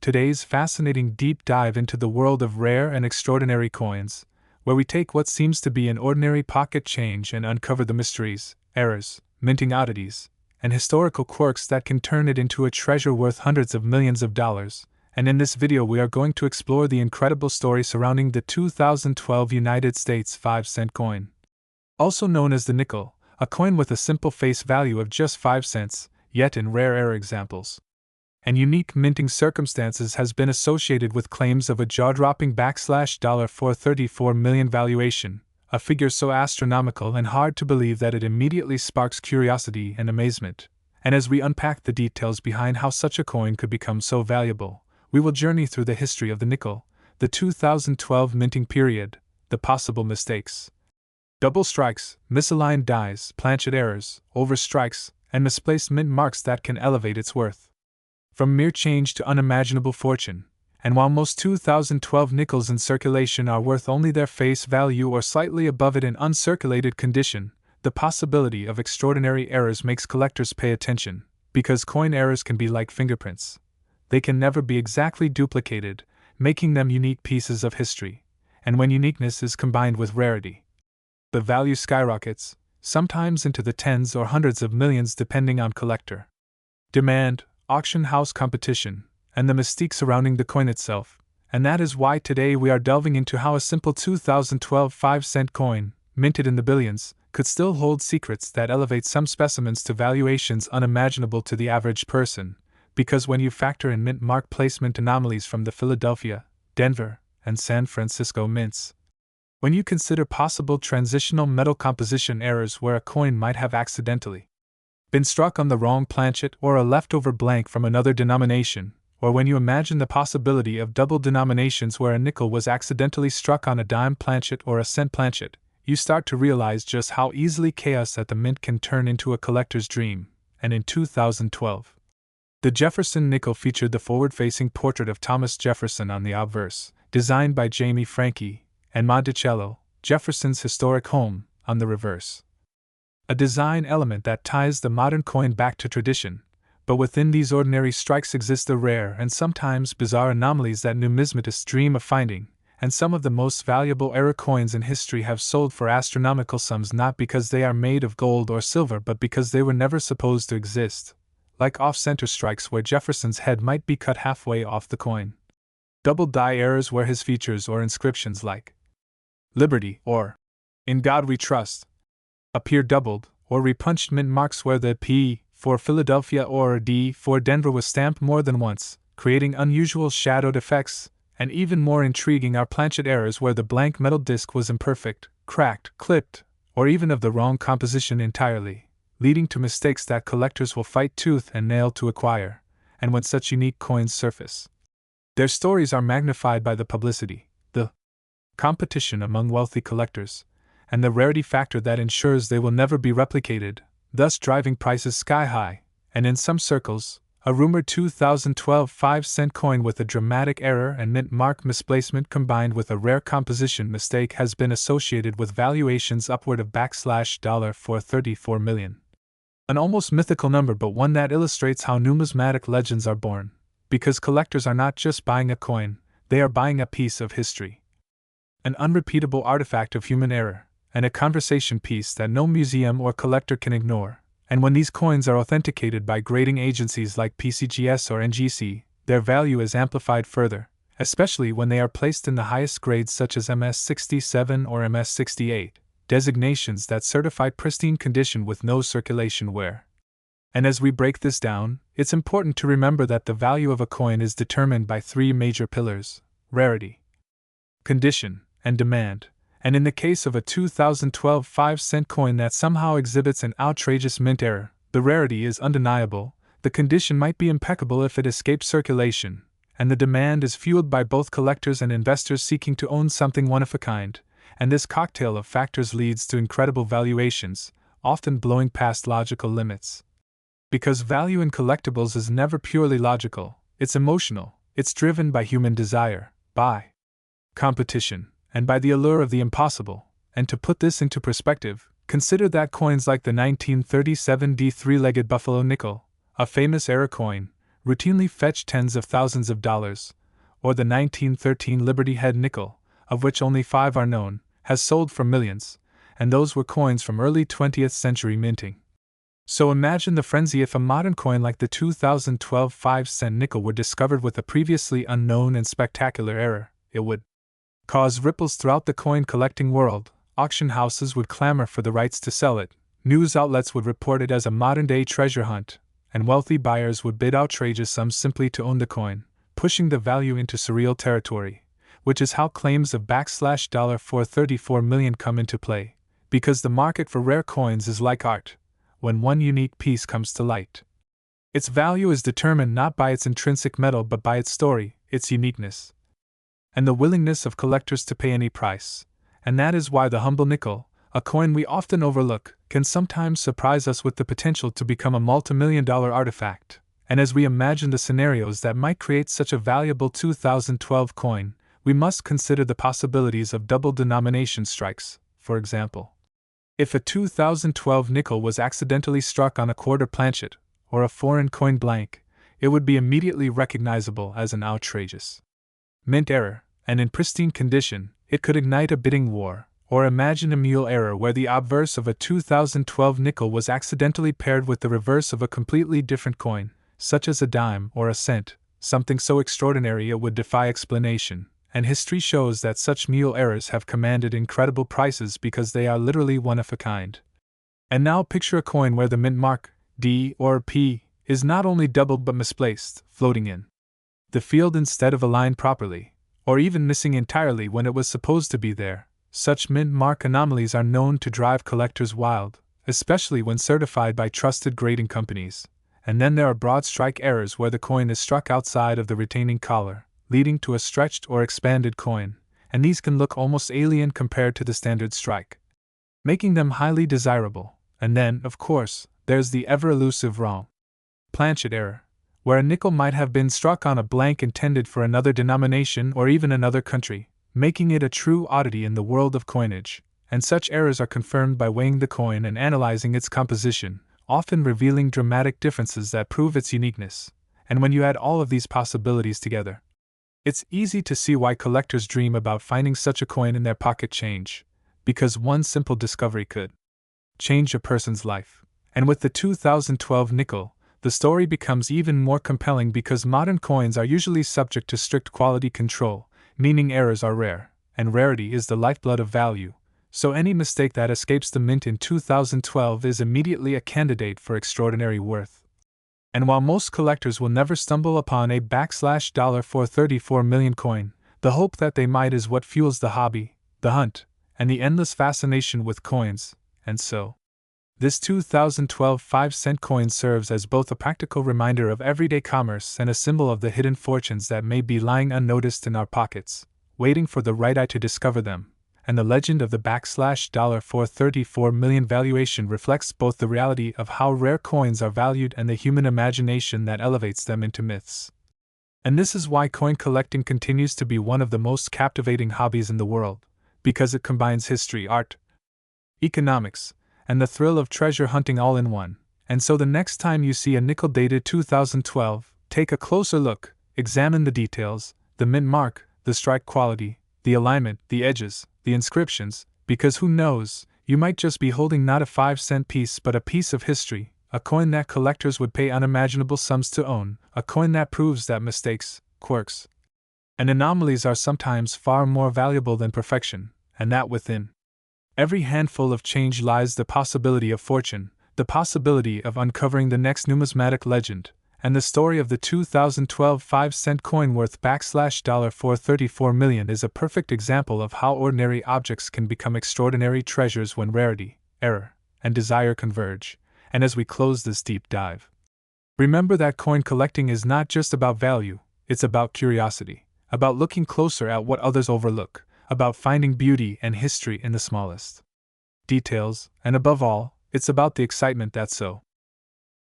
today's fascinating deep dive into the world of rare and extraordinary coins, where we take what seems to be an ordinary pocket change and uncover the mysteries, errors, minting oddities, and historical quirks that can turn it into a treasure worth hundreds of millions of dollars. And in this video we are going to explore the incredible story surrounding the 2012 United States 5-cent coin. Also known as the nickel, a coin with a simple face value of just 5 cents, yet in rare air examples and unique minting circumstances has been associated with claims of a jaw-dropping $434 million valuation, a figure so astronomical and hard to believe that it immediately sparks curiosity and amazement. And as we unpack the details behind how such a coin could become so valuable, we will journey through the history of the nickel, the 2012 minting period, the possible mistakes, double strikes, misaligned dies, planchet errors, overstrikes, and misplaced mint marks that can elevate its worth from mere change to unimaginable fortune. And while most 2012 nickels in circulation are worth only their face value or slightly above it in uncirculated condition, the possibility of extraordinary errors makes collectors pay attention, because coin errors can be like fingerprints. They can never be exactly duplicated, making them unique pieces of history. And when uniqueness is combined with rarity, the value skyrockets, sometimes into the tens or hundreds of millions depending on collector demand, auction house competition, and the mystique surrounding the coin itself. And that is why today we are delving into how a simple 2012 5-cent coin, minted in the billions, could still hold secrets that elevate some specimens to valuations unimaginable to the average person. Because when you factor in mint mark placement anomalies from the Philadelphia, Denver, and San Francisco mints, when you consider possible transitional metal composition errors where a coin might have accidentally been struck on the wrong planchet or a leftover blank from another denomination, or when you imagine the possibility of double denominations where a nickel was accidentally struck on a dime planchet or a cent planchet, you start to realize just how easily chaos at the mint can turn into a collector's dream. And in 2012, the Jefferson nickel featured the forward-facing portrait of Thomas Jefferson on the obverse, designed by Jamie Franke, and Monticello, Jefferson's historic home, on the reverse. A design element that ties the modern coin back to tradition, but within these ordinary strikes exist the rare and sometimes bizarre anomalies that numismatists dream of finding, and some of the most valuable error coins in history have sold for astronomical sums not because they are made of gold or silver but because they were never supposed to exist, like off-center strikes where Jefferson's head might be cut halfway off the coin. Double die errors where his features or inscriptions like Liberty or In God We Trust appear doubled, or repunched mint marks where the P for Philadelphia or D for Denver was stamped more than once, creating unusual shadowed effects, and even more intriguing are planchet errors where the blank metal disc was imperfect, cracked, clipped, or even of the wrong composition entirely, leading to mistakes that collectors will fight tooth and nail to acquire. And when such unique coins surface, their stories are magnified by the publicity, the competition among wealthy collectors, and the rarity factor that ensures they will never be replicated, thus driving prices sky high. And in some circles, a rumored 2012 5-cent coin with a dramatic error and mint mark misplacement combined with a rare composition mistake has been associated with valuations upward of $434 million. An almost mythical number, but one that illustrates how numismatic legends are born, because collectors are not just buying a coin, they are buying a piece of history, an unrepeatable artifact of human error, and a conversation piece that no museum or collector can ignore. And when these coins are authenticated by grading agencies like PCGS or NGC, their value is amplified further, especially when they are placed in the highest grades such as MS67 or MS68, designations that certify pristine condition with no circulation wear. And as we break this down, it's important to remember that the value of a coin is determined by three major pillars: rarity, condition, and demand. And in the case of a 2012 5-cent coin that somehow exhibits an outrageous mint error, the rarity is undeniable, the condition might be impeccable if it escaped circulation, and the demand is fueled by both collectors and investors seeking to own something one of a kind, and this cocktail of factors leads to incredible valuations, often blowing past logical limits. Because value in collectibles is never purely logical, it's emotional, it's driven by human desire, by competition, and by the allure of the impossible. And to put this into perspective, consider that coins like the 1937 D3-legged buffalo nickel, a famous error coin, routinely fetch tens of thousands of dollars, or the 1913 Liberty Head nickel, of which only 5 are known, has sold for millions, and those were coins from early 20th century minting. So imagine the frenzy if a modern coin like the 2012 5-cent nickel were discovered with a previously unknown and spectacular error. It would cause ripples throughout the coin collecting world. Auction houses would clamor for the rights to sell it, news outlets would report it as a modern-day treasure hunt, and wealthy buyers would bid outrageous sums simply to own the coin, pushing the value into surreal territory, which is how claims of $434 million come into play, because the market for rare coins is like art. When one unique piece comes to light, its value is determined not by its intrinsic metal but by its story, its uniqueness, and the willingness of collectors to pay any price. And that is why the humble nickel, a coin we often overlook, can sometimes surprise us with the potential to become a multimillion-dollar artifact. And as we imagine the scenarios that might create such a valuable 2012 coin, we must consider the possibilities of double denomination strikes. For example, if a 2012 nickel was accidentally struck on a quarter planchet, or a foreign coin blank, it would be immediately recognizable as an outrageous mint error, and in pristine condition, it could ignite a bidding war. Or imagine a mule error where the obverse of a 2012 nickel was accidentally paired with the reverse of a completely different coin, such as a dime or a cent, something so extraordinary it would defy explanation. And history shows that such mule errors have commanded incredible prices because they are literally one of a kind. And now picture a coin where the mint mark, D or P, is not only doubled but misplaced, floating in the field instead of aligned properly, or even missing entirely when it was supposed to be there. Such mint mark anomalies are known to drive collectors wild, especially when certified by trusted grading companies. And then there are broad strike errors where the coin is struck outside of the retaining collar, leading to a stretched or expanded coin, and these can look almost alien compared to the standard strike, making them highly desirable. And then, of course, there's the ever-elusive wrong planchet error, where a nickel might have been struck on a blank intended for another denomination or even another country, making it a true oddity in the world of coinage. And such errors are confirmed by weighing the coin and analyzing its composition, often revealing dramatic differences that prove its uniqueness. And when you add all of these possibilities together, it's easy to see why collectors dream about finding such a coin in their pocket change, because one simple discovery could change a person's life. And with the 2012 nickel, the story becomes even more compelling because modern coins are usually subject to strict quality control, meaning errors are rare, and rarity is the lifeblood of value. So any mistake that escapes the mint in 2012 is immediately a candidate for extraordinary worth. And while most collectors will never stumble upon a $434 million coin, the hope that they might is what fuels the hobby, the hunt, and the endless fascination with coins. And so, this 2012 5-cent coin serves as both a practical reminder of everyday commerce and a symbol of the hidden fortunes that may be lying unnoticed in our pockets, waiting for the right eye to discover them. And the legend of the $434 million valuation reflects both the reality of how rare coins are valued and the human imagination that elevates them into myths. And this is why coin collecting continues to be one of the most captivating hobbies in the world, because it combines history, art, economics, and the thrill of treasure hunting all in one. And so the next time you see a nickel dated 2012, take a closer look, examine the details, the mint mark, the strike quality, the alignment, the edges, the inscriptions, because who knows, you might just be holding not a 5-cent piece but a piece of history, a coin that collectors would pay unimaginable sums to own, a coin that proves that mistakes, quirks, and anomalies are sometimes far more valuable than perfection, and that within every handful of change lies the possibility of fortune, the possibility of uncovering the next numismatic legend. And the story of the 2012 5-cent coin worth $434 million is a perfect example of how ordinary objects can become extraordinary treasures when rarity, error, and desire converge. And as we close this deep dive, remember that coin collecting is not just about value, it's about curiosity, about looking closer at what others overlook, about finding beauty and history in the smallest details, and above all, it's about the excitement that's so